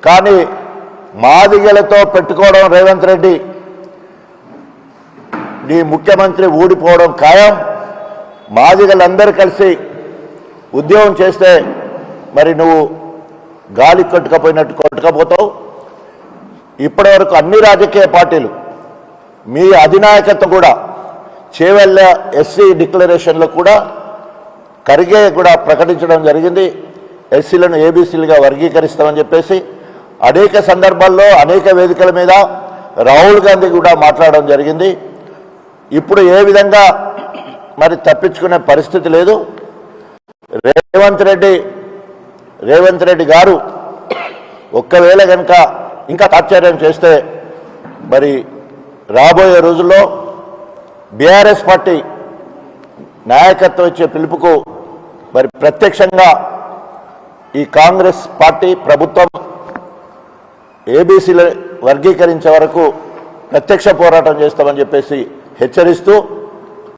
కానీ మాదిగలతో పెట్టుకోవడం రేవంత్ రెడ్డి నీ ముఖ్యమంత్రి ఊడిపోవడం ఖాయం. మాదిగలందరూ కలిసి ఉద్యోగం చేస్తే మరి నువ్వు గాలి కొట్టుకపోయినట్టు కొట్టుకపోతావు. ఇప్పటివరకు అన్ని రాజకీయ పార్టీలు మీ అధినాయకత్వం కూడా చేవెళ్ళ ఎస్సీ డిక్లరేషన్లో కూడా ఖర్గే కూడా ప్రకటించడం జరిగింది. ఎస్సీలను ఏబీసీలుగా వర్గీకరిస్తామని చెప్పేసి అనేక సందర్భాల్లో అనేక వేదికల మీద రాహుల్ గాంధీ కూడా మాట్లాడడం జరిగింది. ఇప్పుడు ఏ విధంగా మరి తప్పించుకునే పరిస్థితి లేదు. రేవంత్ రెడ్డి గారు ఒక్కవేళ కనుక ఇంకా తాత్పర్యం చేస్తే మరి రాబోయే రోజుల్లో బీఆర్ఎస్ పార్టీ నాయకత్వం ఇచ్చే పిలుపుకు మరి ప్రత్యక్షంగా ఈ కాంగ్రెస్ పార్టీ ప్రభుత్వం ఏబీసీలు వర్గీకరించే వరకు ప్రత్యక్ష పోరాటం చేస్తామని చెప్పేసి హెచ్చరిస్తూ